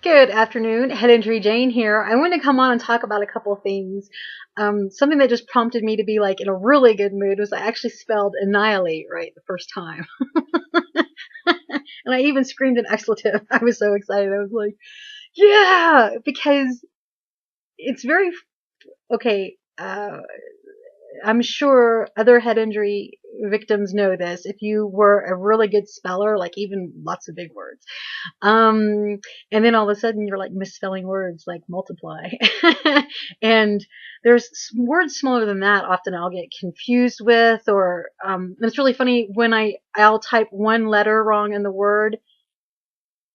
Good afternoon, Head Injury Jane here. I wanted to come on and talk about a couple of things. Something that just prompted me to be like in a really good mood was I actually spelled annihilate right the first time. And I even screamed an expletive. I was so excited. I was like, yeah, because it's very, okay, I'm sure other head injury victims know this. If you were a really good speller, like even lots of big words, and then all of a sudden you're like misspelling words like multiply, and there's words smaller than that. Often I'll get confused with, or it's really funny when I'll type one letter wrong in the word,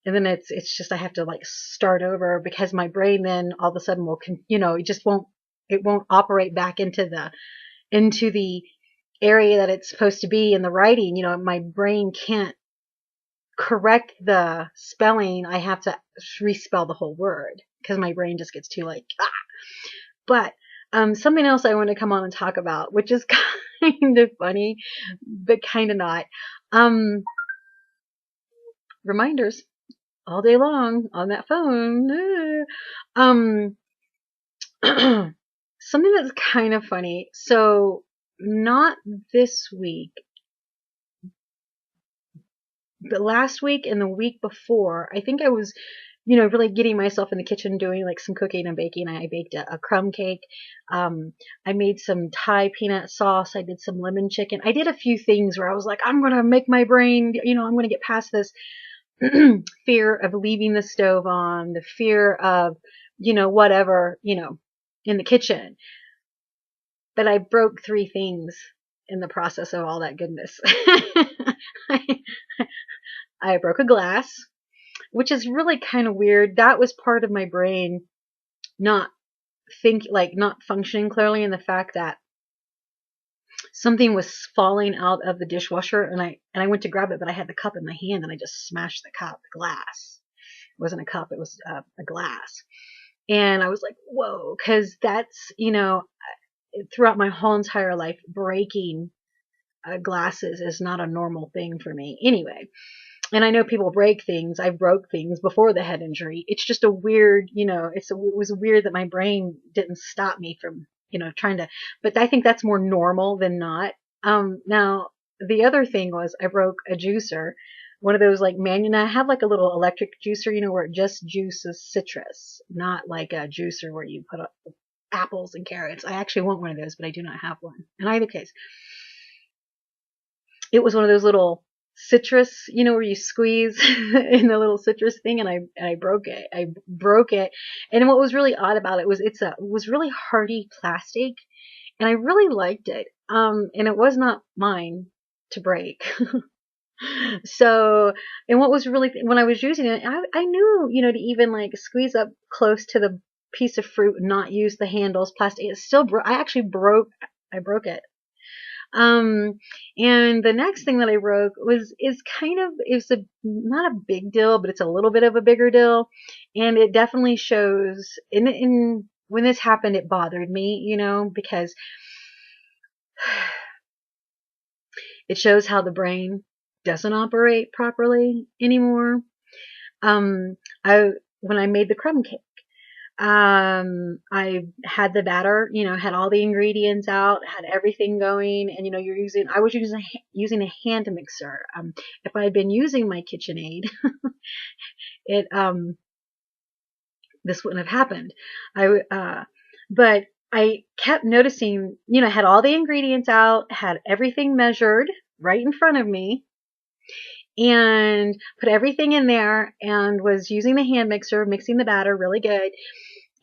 and then it's just I have to like start over because my brain then all of a sudden will, it won't operate back into the area that it's supposed to be in the writing. My brain can't correct the spelling. I have to respell the whole word because my brain just gets too like, ah. But something else I want to come on and talk about, which is kind of funny, but kind of not. Reminders all day long on that phone. Something that's kind of funny. So not this week, but last week and the week before, I think I was, really getting myself in the kitchen doing like some cooking and baking. I baked a crumb cake. I made some Thai peanut sauce. I did some lemon chicken. I did a few things where I was like, I'm going to make my brain, I'm going to get past this fear of leaving the stove on, the fear of, whatever, in the kitchen. But I broke 3 things in the process of all that goodness. I broke a glass, which is really kind of weird. That was part of my brain not not functioning clearly, in the fact that something was falling out of the dishwasher, and I went to grab it, but I had the cup in my hand and I just smashed the glass. It wasn't a cup, it was a glass. And I was like, whoa, because that's, throughout my whole entire life, breaking glasses is not a normal thing for me anyway. And I know people break things. I broke things before the head injury. It's just a weird, it was weird that my brain didn't stop me from, trying to, but I think that's more normal than not. Now the other thing was I broke a juicer, one of those like manual. I have like a little electric juicer, where it just juices citrus, not like a juicer where you put up apples and carrots. I actually want one of those, but I do not have one. In either case, it was one of those little citrus, where you squeeze in the little citrus thing, and I broke it. I broke it. And what was really odd about it was it was really hardy plastic, and I really liked it. And it was not mine to break. So, and what was really, when I was using it, I knew, to even like squeeze up close to the piece of fruit and not use the handles, plastic. It still broke. I broke it. And the next thing that I broke it's not a big deal, but it's a little bit of a bigger deal. And it definitely shows when this happened, it bothered me, because it shows how the brain doesn't operate properly anymore. When I made the crumb cake, I had the batter, had all the ingredients out, had everything going, and I was using a hand mixer. If I had been using my KitchenAid, it this wouldn't have happened. But I kept noticing, I had all the ingredients out, had everything measured right in front of me, and put everything in there, and was using the hand mixer, mixing the batter really good.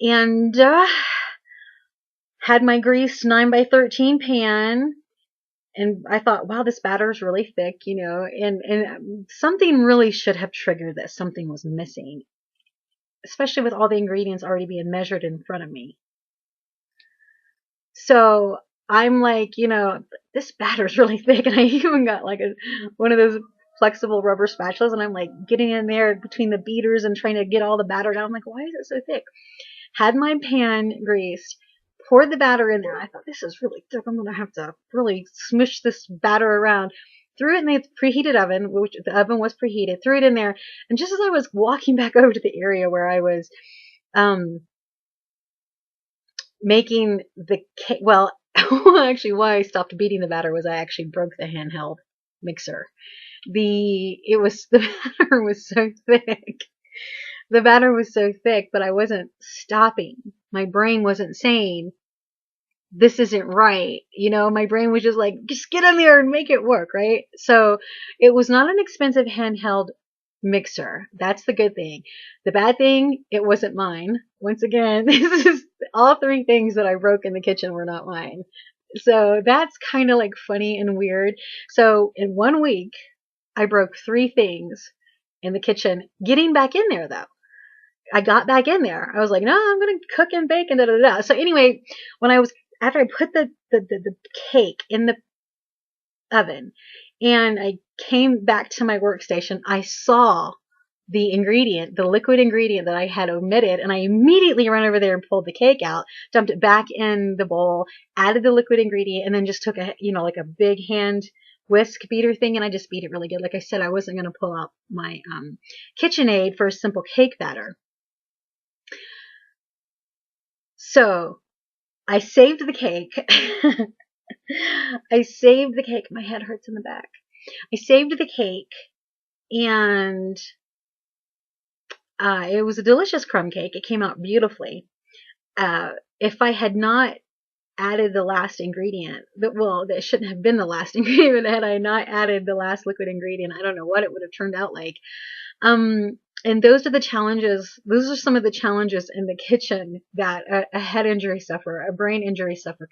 And had my greased 9x13 pan, and I thought, wow, this batter is really thick, and something really should have triggered this. Something was missing, especially with all the ingredients already being measured in front of me. So I'm like, this batter's really thick, and I even got like one of those flexible rubber spatulas, and I'm like getting in there between the beaters and trying to get all the batter down. I'm like, why is it so thick? Had my pan greased, poured the batter in there. I thought, this is really thick. I'm going to have to really smush this batter around. threw it in the preheated oven, which the oven was preheated, threw it in there. And just as I was walking back over to the area where I was, making the cake, well, actually why I stopped beating the batter was I actually broke the handheld mixer. The batter was so thick. The batter was so thick, but I wasn't stopping. My brain wasn't saying, this isn't right. My brain was just like, just get in there and make it work, right? So it was not an expensive handheld mixer. That's the good thing. The bad thing, it wasn't mine. Once again, this is all three things that I broke in the kitchen were not mine. So that's kind of like funny and weird. So in 1 week, I broke 3 things in the kitchen. Getting back in there though, I got back in there. I was like, no, I'm gonna cook and bake and da da da. So anyway, after I put the cake in the oven and I came back to my workstation, I saw the liquid ingredient that I had omitted, and I immediately ran over there and pulled the cake out, dumped it back in the bowl, added the liquid ingredient, and then just took like a big hand whisk beater thing, and I just beat it really good. Like I said, I wasn't going to pull out my KitchenAid for a simple cake batter. So I saved the cake. I saved the cake. My head hurts in the back. I saved the cake, and it was a delicious crumb cake. It came out beautifully. If I had not added the last ingredient, that shouldn't have been the last ingredient, had I not added the last liquid ingredient, I don't know what it would have turned out like. And those are the challenges. Those are some of the challenges in the kitchen that a head injury sufferer, a brain injury sufferer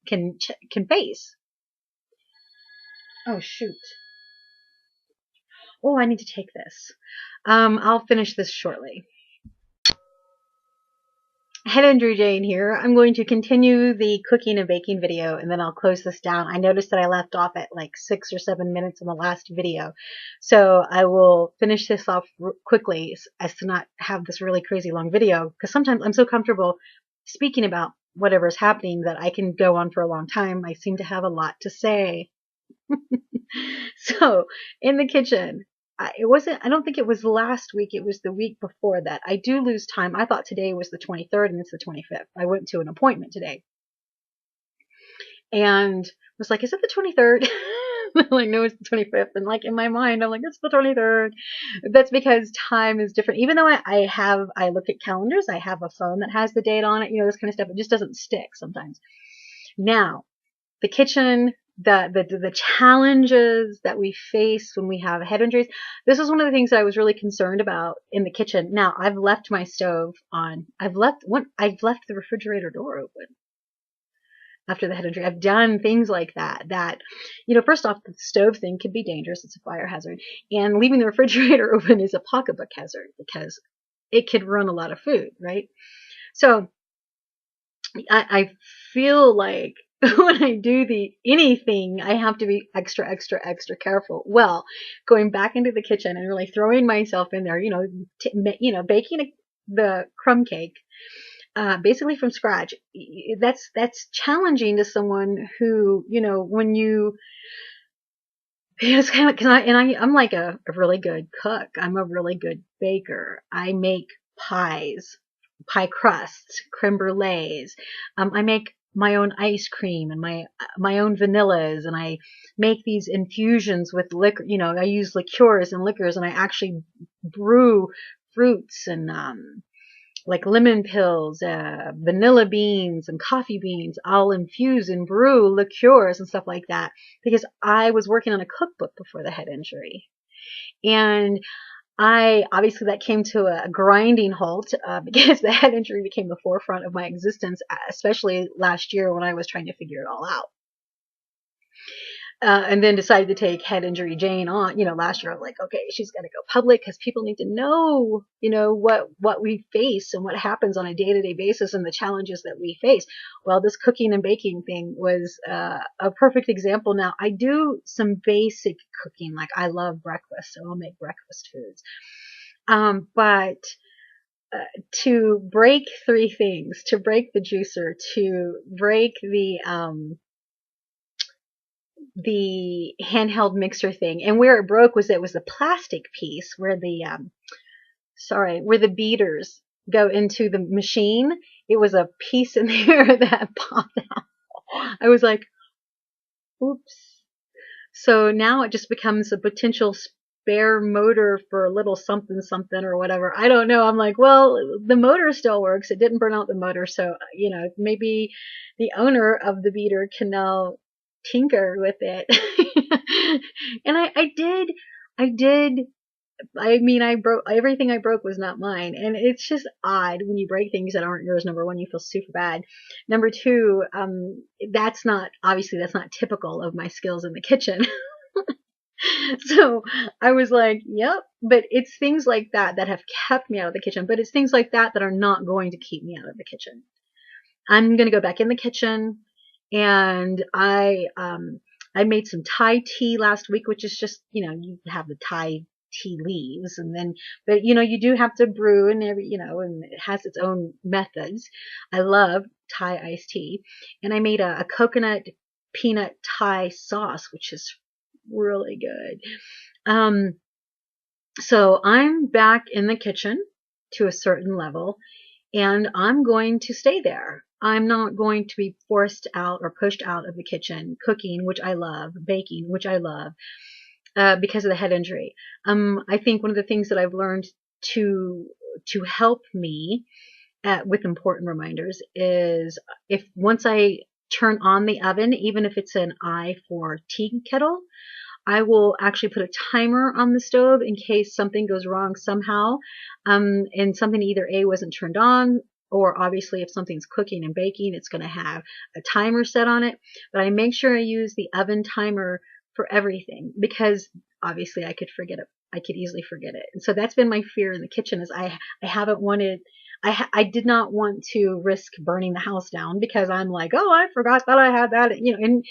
can face. Oh shoot. Oh, I need to take this. I'll finish this shortly. Head Injury Jane here. I'm going to continue the cooking and baking video, and then I'll close this down. I noticed that I left off at like 6 or 7 minutes in the last video, so I will finish this off quickly as to not have this really crazy long video, because sometimes I'm so comfortable speaking about whatever's happening that I can go on for a long time. I seem to have a lot to say. So in the kitchen, I don't think it was last week. It was the week before that. I do lose time. I thought today was the 23rd and it's the 25th. I went to an appointment today and was like, is it the 23rd? I'm like, no, it's the 25th. And like in my mind, I'm like, it's the 23rd. That's because time is different. Even though I look at calendars, I have a phone that has the date on it, this kind of stuff. It just doesn't stick sometimes. Now, the kitchen, the challenges that we face when we have head injuries. This is one of the things that I was really concerned about in the kitchen. Now I've left my stove on. I've left the refrigerator door open after the head injury. I've done things like that. First off, the stove thing could be dangerous. It's a fire hazard, and leaving the refrigerator open is a pocketbook hazard because it could ruin a lot of food, right? So I feel like when I do anything, I have to be extra, extra, extra careful. Well, going back into the kitchen and really throwing myself in there, baking the crumb cake, basically from scratch. That's challenging to someone who, when you, it's kind of, I'm like a really good cook. I'm a really good baker. I make pies, pie crusts, creme brulees. I make my own ice cream and my own vanillas, and I make these infusions with liquor. I use liqueurs and liquors, and I actually brew fruits and like lemon pills, vanilla beans and coffee beans. I'll infuse and brew liqueurs and stuff like that because I was working on a cookbook before the head injury. And obviously that came to a grinding halt because the head injury became the forefront of my existence, especially last year when I was trying to figure it all out. And then decided to take Head Injury Jane on. Last year I was like, okay, she's got to go public because people need to know, what we face and what happens on a day-to-day basis and the challenges that we face. Well, this cooking and baking thing was a perfect example. Now, I do some basic cooking. Like I love breakfast, so I'll make breakfast foods. But to break 3 things, to break the juicer, to break the handheld mixer thing, and where it broke was it was the plastic piece where the beaters go into the machine. It was a piece in there that popped out. I was like, oops. So now it just becomes a potential spare motor for a little something something or whatever. I don't know. I'm like, well, the motor still works. It didn't burn out the motor. So, maybe the owner of the beater can now tinker with it. And I did. I mean, I broke everything. I broke was not mine, and it's just odd when you break things that aren't yours. Number one, you feel super bad. Number two, that's not typical of my skills in the kitchen. So I was like, yep, but it's things like that that have kept me out of the kitchen. But it's things like that that are not going to keep me out of the kitchen. I'm going to go back in the kitchen, and I made some Thai tea last week, which is just, you have the Thai tea leaves, and then, but you do have to brew and and it has its own methods. I love Thai iced tea, and I made a coconut peanut Thai sauce, which is really good. So I'm back in the kitchen to a certain level, and I'm going to stay there. I'm not going to be forced out or pushed out of the kitchen, cooking, which I love, baking, which I love, because of the head injury. I think one of the things that I've learned to help me with important reminders is if once I turn on the oven, even if it's an I-4 tea kettle, I will actually put a timer on the stove in case something goes wrong somehow, and something either A, wasn't turned on, or obviously if something's cooking and baking, it's going to have a timer set on it. But I make sure I use the oven timer for everything, because obviously I could forget it. I could easily forget it. And so that's been my fear in the kitchen, is I haven't wanted, I did not want to risk burning the house down, because I'm like, oh, I forgot that I had that, and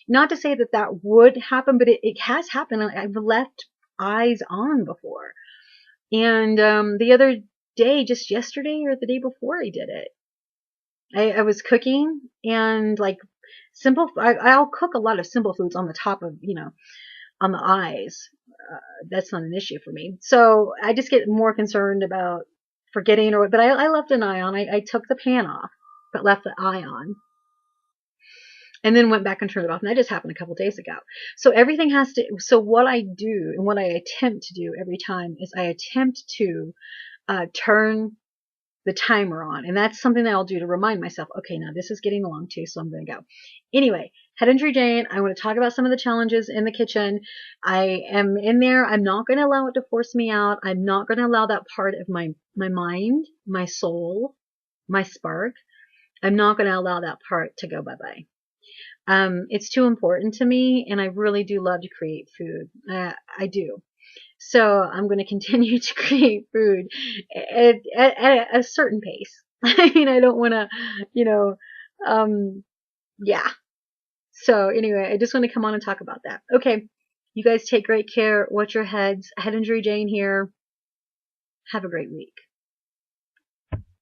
not to say that that would happen, but it has happened. I've left eyes on before. And the other day, just yesterday or the day before I did it, I was cooking, and like I'll cook a lot of simple foods on the top of, on the eyes. That's not an issue for me. So I just get more concerned about forgetting, but I left an eye on. I took the pan off, but left the eye on, and then went back and turned it off. And that just happened a couple days ago. So everything has to, so what I do and what I attempt to do every time is I attempt to turn the timer on. And that's something that I'll do to remind myself, okay, now this is getting long too, so I'm going to go. Anyway, Head Injury Jane, I want to talk about some of the challenges in the kitchen. I am in there. I'm not going to allow it to force me out. I'm not going to allow that part of my mind, my soul, my spark. I'm not going to allow that part to go bye-bye. It's too important to me, and I really do love to create food. I do. So I'm going to continue to create food at a certain pace. I mean, I don't want to, yeah. So anyway, I just want to come on and talk about that. Okay. You guys take great care. Watch your heads. Head Injury Jane here. Have a great week.